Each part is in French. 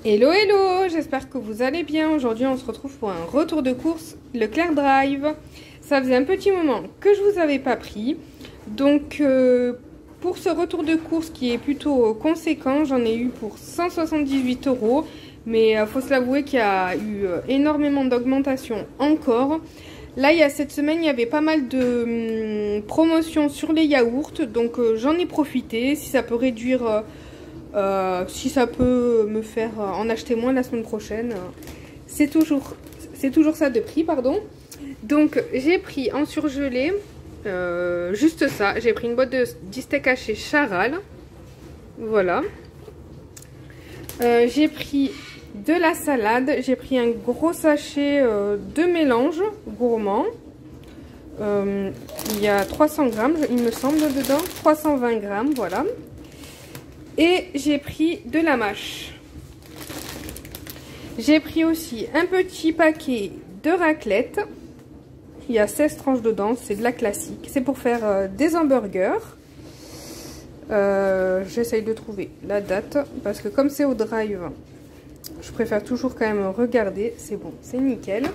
Hello hello, j'espère que vous allez bien. Aujourd'hui on se retrouve pour un retour de course Leclerc Drive. Ça faisait un petit moment que je vous avais pas pris. Donc pour ce retour de course qui est plutôt conséquent, j'en ai eu pour 178 €. Mais faut se l'avouer qu'il y a eu énormément d'augmentation encore. Là, il y a cette semaine, il y avait pas mal de promotions sur les yaourts. Donc j'en ai profité. Si ça peut réduire... si ça peut me faire en acheter moins la semaine prochaine, c'est toujours ça de prix, pardon. Donc j'ai pris en surgelé juste ça. J'ai pris une boîte de 10 steaks hachés Charal. Voilà. J'ai pris de la salade. J'ai pris un gros sachet de mélange gourmand. Il y a 300 grammes, il me semble, dedans. 320 grammes, voilà. Et j'ai pris de la mâche. J'ai pris aussi un petit paquet de raclette. Il y a 16 tranches dedans, c'est de la classique. C'est pour faire des hamburgers. J'essaye de trouver la date. Parce que comme c'est au drive, je préfère toujours quand même regarder. C'est bon, c'est nickel.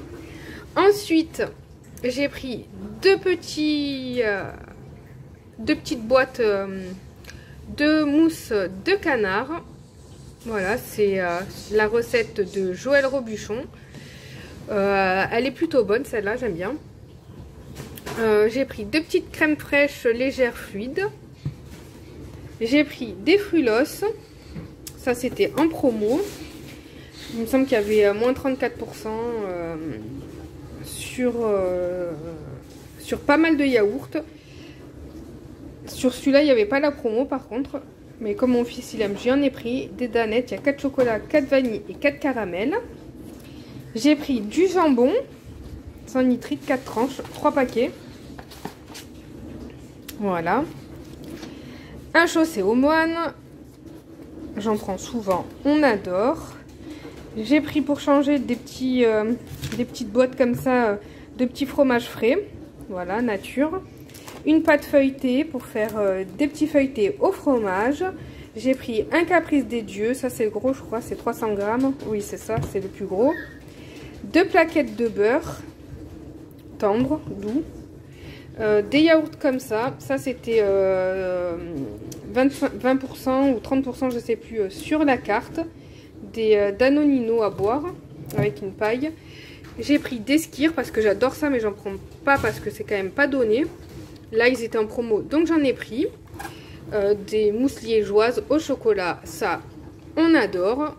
Ensuite, j'ai pris deux petites boîtes... de mousse de canard. Voilà, c'est la recette de Joël Robuchon. Elle est plutôt bonne celle-là, j'aime bien. J'ai pris deux petites crèmes fraîches légères fluides. J'ai pris des frulos. Ça c'était en promo. Il me semble qu'il y avait moins 34% sur pas mal de yaourts. Sur celui-là, il n'y avait pas la promo par contre. Mais comme mon fils il aime, j'en ai pris des danettes. Il y a 4 chocolats, 4 vanilles et 4 caramels. J'ai pris du jambon sans nitrite, 4 tranches, 3 paquets. Voilà. Un chaussé aux moines. J'en prends souvent, on adore. J'ai pris pour changer des petites boîtes comme ça de petits fromages frais. Voilà, nature. Une pâte feuilletée pour faire des petits feuilletés au fromage. J'ai pris un caprice des dieux. Ça c'est le gros je crois, c'est 300 grammes. Oui c'est ça, c'est le plus gros. Deux plaquettes de beurre. Tendre, doux. Des yaourts comme ça. Ça c'était 20% ou 30% je sais plus sur la carte. Des Danonino à boire avec une paille. J'ai pris des skyrs parce que j'adore ça mais j'en prends pas parce que c'est quand même pas donné. Là, ils étaient en promo, donc j'en ai pris. Des mousses liégeoises au chocolat, ça, on adore.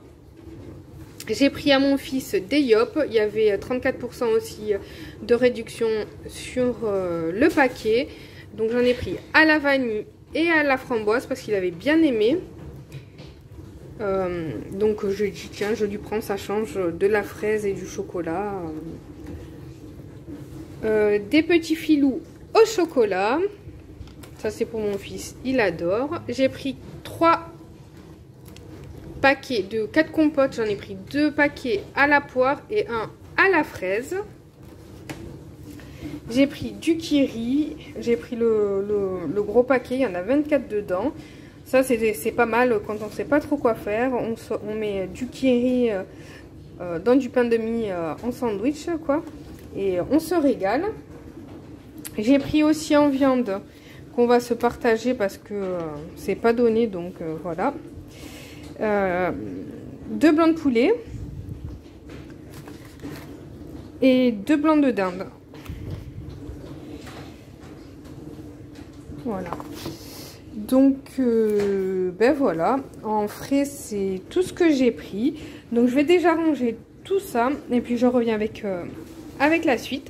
J'ai pris à mon fils des Yop. Il y avait 34% aussi de réduction sur le paquet. Donc j'en ai pris à la vanille et à la framboise parce qu'il avait bien aimé. Donc je dis, tiens, je lui prends, ça change de la fraise et du chocolat. Des petits filous au chocolat, ça c'est pour mon fils, il adore. J'ai pris 3 paquets de 4 compotes, j'en ai pris 2 paquets à la poire et 1 à la fraise. J'ai pris du kiri, j'ai pris le gros paquet, il y en a 24 dedans. Ça c'est pas mal quand on sait pas trop quoi faire, on met du kiri dans du pain de mie en sandwich quoi, et on se régale. J'ai pris aussi en viande qu'on va se partager parce que c'est pas donné, donc voilà. 2 blancs de poulet et 2 blancs de dinde. Voilà. Donc ben voilà, en frais c'est tout ce que j'ai pris. Donc je vais déjà ranger tout ça et puis je reviens avec la suite.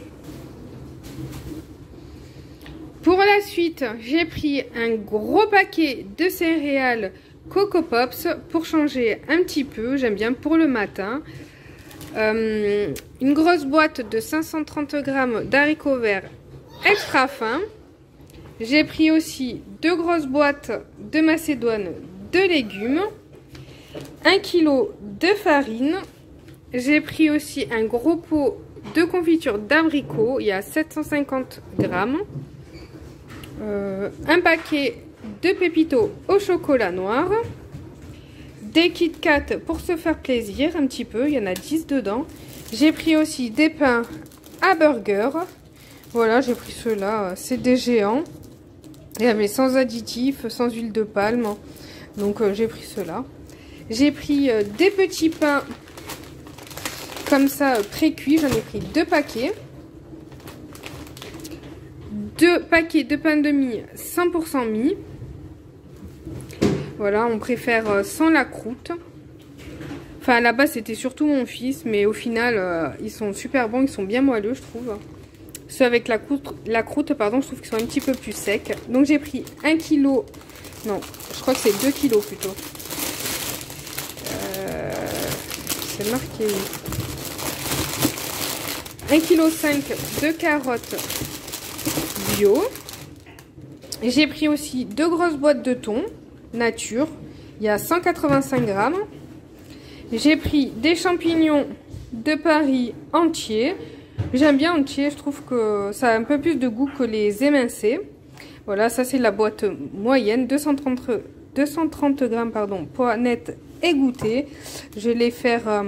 Pour la suite, j'ai pris un gros paquet de céréales Coco Pops pour changer un petit peu. J'aime bien pour le matin. Une grosse boîte de 530 grammes d'haricots verts extra fins. J'ai pris aussi 2 grosses boîtes de macédoine de légumes. 1 kg de farine. J'ai pris aussi un gros pot de confiture d'abricots. Il y a 750 grammes. Un paquet de pépitos au chocolat noir, des Kit Kat pour se faire plaisir un petit peu. Il y en a 10 dedans. J'ai pris aussi des pains à burger. Voilà, j'ai pris ceux-là. C'est des géants. Et mais sans additifs, sans huile de palme. Donc j'ai pris ceux-là. J'ai pris des petits pains comme ça pré-cuits. J'en ai pris 2 paquets. 2 paquets de pain de mie 100% mie. Voilà, on préfère sans la croûte. Enfin, là-bas, c'était surtout mon fils. Mais au final, ils sont super bons. Ils sont bien moelleux, je trouve. Ceux avec la croûte, pardon, je trouve qu'ils sont un petit peu plus secs. Donc, j'ai pris 1 kg. Non, je crois que c'est 2 kg plutôt. C'est marqué. 1,5 kg de carottes bio. J'ai pris aussi 2 grosses boîtes de thon nature. Il y a 185 grammes. J'ai pris des champignons de Paris entiers. J'aime bien entier, je trouve que ça a un peu plus de goût que les émincés. Voilà, ça c'est la boîte moyenne, 230 grammes, pardon, pois net égoutté. Je vais les faire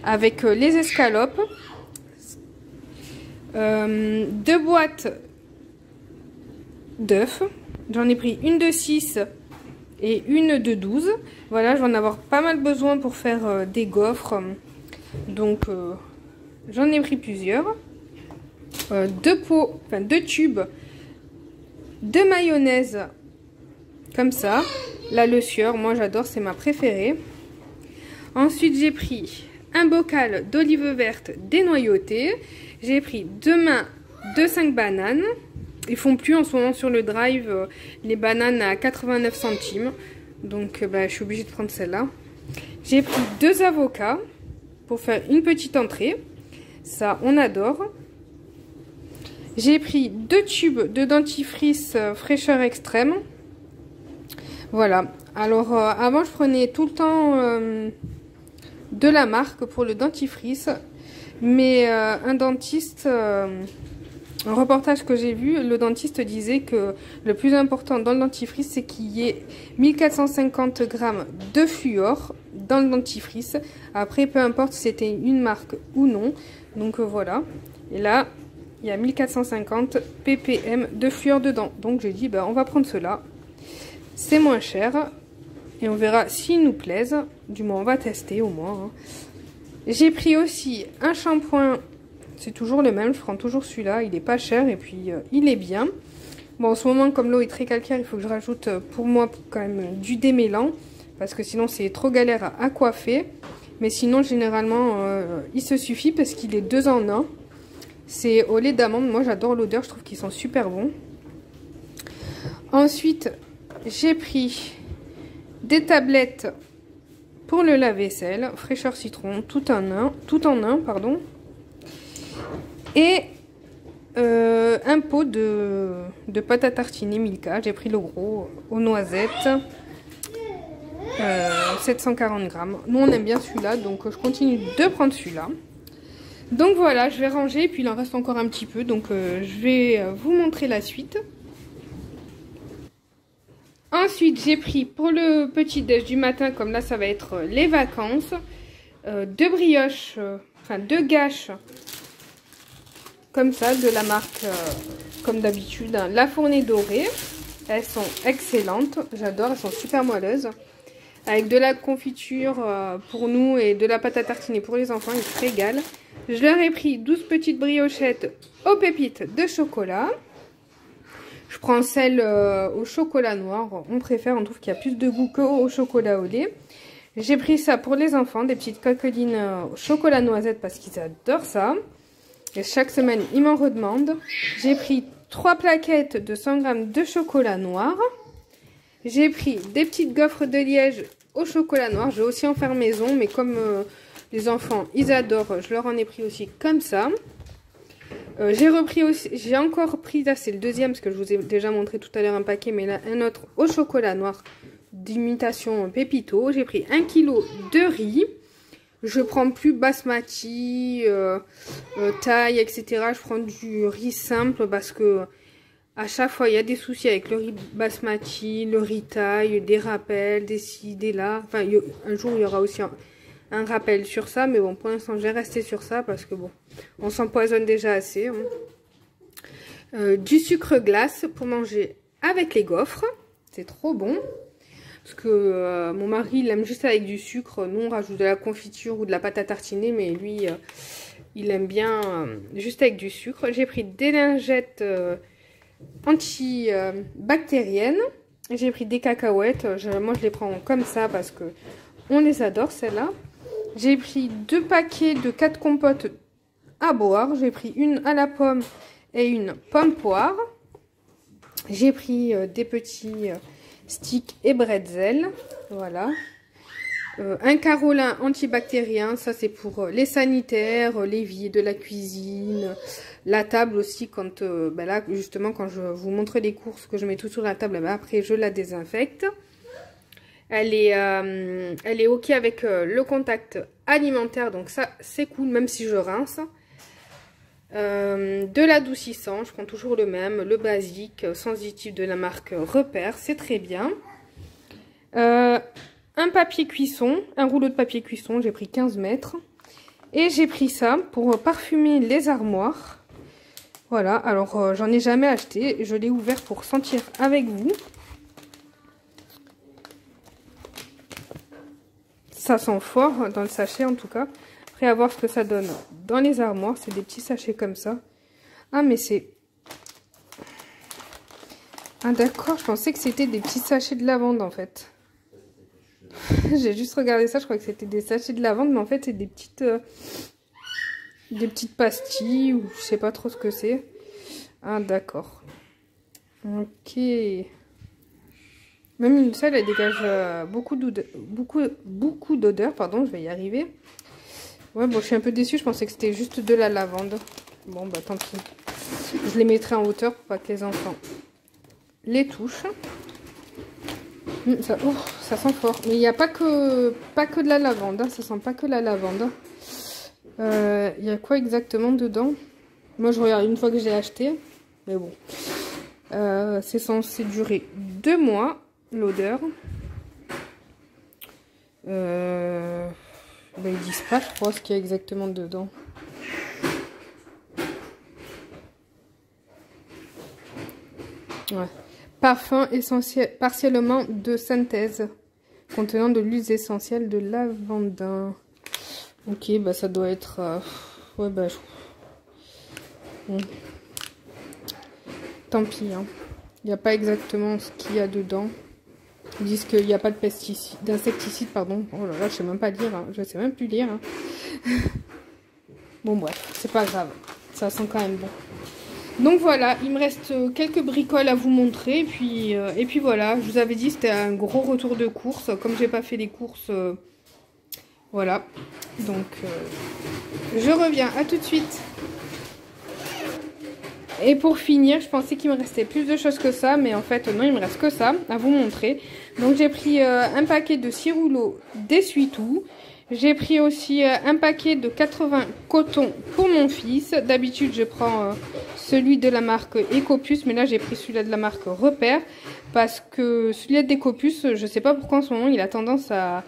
avec les escalopes. 2 boîtes d'œufs. J'en ai pris une de 6 et une de 12. Voilà, je vais en avoir pas mal besoin pour faire des gaufres. Donc, j'en ai pris plusieurs. 2 tubes de mayonnaise. Comme ça. La Le Sieur, moi j'adore, c'est ma préférée. Ensuite, j'ai pris un bocal d'olives vertes dénoyautées. J'ai pris 2 mains de 5 bananes. Ils font plus en ce moment sur le drive les bananes à 89 centimes. Donc je suis obligée de prendre celle-là. J'ai pris 2 avocats pour faire une petite entrée. Ça, on adore. J'ai pris 2 tubes de dentifrice fraîcheur extrême. Voilà. Alors, avant, je prenais tout le temps de la marque pour le dentifrice. Mais un dentiste... un reportage que j'ai vu, le dentiste disait que le plus important dans le dentifrice, c'est qu'il y ait 1450 grammes de fluor dans le dentifrice. Après, peu importe si c'était une marque ou non. Donc voilà. Et là, il y a 1450 ppm de fluor dedans. Donc j'ai dit, on va prendre cela. C'est moins cher. Et on verra s'ils nous plaisent. Du moins, on va tester au moins. J'ai pris aussi un shampoing. C'est toujours le même, je prends toujours celui-là, il n'est pas cher et puis il est bien. Bon, en ce moment, comme l'eau est très calcaire, il faut que je rajoute pour moi quand même du démêlant. Parce que sinon, c'est trop galère à coiffer. Mais sinon, généralement, il se suffit parce qu'il est 2 en 1. C'est au lait d'amande, moi j'adore l'odeur, je trouve qu'ils sont super bons. Ensuite, j'ai pris des tablettes pour le lave-vaisselle, fraîcheur citron, tout en un, pardon. Et un pot de pâte à tartiner Milka. J'ai pris le gros aux noisettes. 740 grammes. Nous on aime bien celui-là, donc je continue de prendre celui-là. Donc voilà, je vais ranger, puis il en reste encore un petit peu. Donc je vais vous montrer la suite. Ensuite, j'ai pris pour le petit déj du matin, comme là ça va être les vacances, 2 brioches, enfin 2 gâches. Comme ça, de la marque, comme d'habitude, hein, La Fournée Dorée. Elles sont excellentes, j'adore, elles sont super moelleuses. Avec de la confiture pour nous et de la pâte à tartiner pour les enfants, ils se régalent. Je leur ai pris 12 petites briochettes aux pépites de chocolat. Je prends celle au chocolat noir, on préfère, on trouve qu'il y a plus de goût qu'au chocolat au lait. J'ai pris ça pour les enfants, des petites coquelines au chocolat noisette parce qu'ils adorent ça. Et chaque semaine, ils m'en redemandent. J'ai pris 3 plaquettes de 100 g de chocolat noir. J'ai pris des petites gaufres de Liège au chocolat noir. Je vais aussi en faire maison, mais comme les enfants, ils adorent, je leur en ai pris aussi comme ça. J'ai encore pris, là c'est le deuxième, parce que je vous ai déjà montré tout à l'heure un paquet, mais là un autre au chocolat noir d'imitation Pépito. J'ai pris 1 kg de riz. Je prends plus basmati, taille, etc. Je prends du riz simple parce que À chaque fois, il y a des soucis avec le riz basmati, le riz thaï, des rappels, des ci, des là. Enfin, un jour, il y aura aussi un rappel sur ça. Mais bon, pour l'instant, je vais rester sur ça parce que bon, on s'empoisonne déjà assez. Hein. Du sucre glace pour manger avec les gaufres. C'est trop bon. Parce que mon mari, il aime juste avec du sucre. Nous, on rajoute de la confiture ou de la pâte à tartiner. Mais lui, il aime bien juste avec du sucre. J'ai pris des lingettes... antibactérienne. J'ai pris des cacahuètes. Moi, je les prends comme ça parce que on les adore, celles-là. J'ai pris 2 paquets de 4 compotes à boire. J'ai pris une à la pomme et une pomme poire. J'ai pris des petits sticks et bretzels. Voilà. Un carolin antibactérien, ça c'est pour les sanitaires, l'évier de la cuisine, la table aussi quand, là justement quand je vous montre les courses que je mets tout sur la table, après je la désinfecte. Elle est ok avec le contact alimentaire, donc ça c'est cool même si je rince. De l'adoucissant, je prends toujours le même, le basique, sensitif de la marque Repère, c'est très bien. Un papier cuisson, un rouleau de papier cuisson, j'ai pris 15 mètres. Et j'ai pris ça pour parfumer les armoires. Voilà, alors j'en ai jamais acheté, je l'ai ouvert pour sentir avec vous. Ça sent fort dans le sachet en tout cas. Après à voir ce que ça donne dans les armoires, c'est des petits sachets comme ça. Ah mais c'est... Ah d'accord, je pensais que c'était des petits sachets de lavande en fait. J'ai juste regardé ça, je crois que c'était des sachets de lavande, mais en fait c'est des petites pastilles, ou je sais pas trop ce que c'est. Ah d'accord. Ok. Même une seule, elle dégage beaucoup d'odeur, pardon, je vais y arriver. Ouais, bon, je suis un peu déçue, je pensais que c'était juste de la lavande. Bon, bah tant pis. Je les mettrai en hauteur pour pas que les enfants les touchent. Ça sent fort. Mais il n'y a pas que de la lavande. Hein. Ça sent pas que la lavande. Il y a quoi exactement dedans? Moi, je regarde une fois que j'ai acheté. Mais bon. C'est censé durer 2 mois, l'odeur. Ils disent pas, je crois, ce qu'il y a exactement dedans. Ouais. Parfum essentiel, partiellement de synthèse, contenant de l'huile essentielle de lavandin. Ok, bah ça doit être... ouais, bah... Bon. Tant pis, hein. Il n'y a pas exactement ce qu'il y a dedans. Ils disent qu'il n'y a pas de pesticides, d'insecticides, pardon. Oh là là, je sais même pas lire, hein. Je sais même plus lire. Hein. Bon, bref, c'est pas grave. Ça sent quand même bon. Donc voilà, il me reste quelques bricoles à vous montrer. Et puis voilà, je vous avais dit c'était un gros retour de course. Comme j'ai pas fait les courses, voilà. Donc je reviens, à tout de suite. Et pour finir, je pensais qu'il me restait plus de choses que ça. Mais en fait non, il me reste que ça à vous montrer. Donc j'ai pris un paquet de 6 rouleaux d'essuie-tout. J'ai pris aussi un paquet de 80 cotons pour mon fils. D'habitude, je prends celui de la marque Ecopus. Mais là, j'ai pris celui-là de la marque Repère. Parce que celui-là d'Ecopus, je ne sais pas pourquoi en ce moment, il a tendance à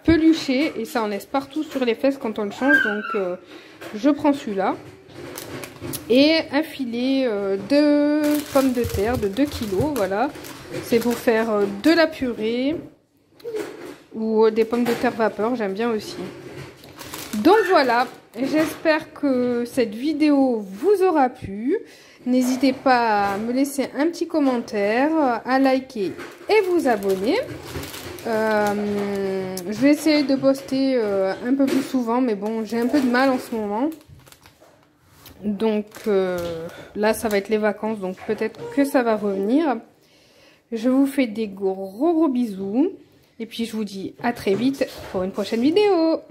pelucher. Et ça en laisse partout sur les fesses quand on le change. Donc, je prends celui-là. Et un filet de pommes de terre de 2 kg. Voilà. C'est pour faire de la purée. Ou des pommes de terre vapeur, j'aime bien aussi. Donc voilà, j'espère que cette vidéo vous aura plu. N'hésitez pas à me laisser un petit commentaire, à liker et vous abonner. Je vais essayer de poster un peu plus souvent, mais bon, j'ai un peu de mal en ce moment. Donc là, ça va être les vacances, donc peut-être que ça va revenir. Je vous fais des gros bisous. Et puis je vous dis à très vite pour une prochaine vidéo.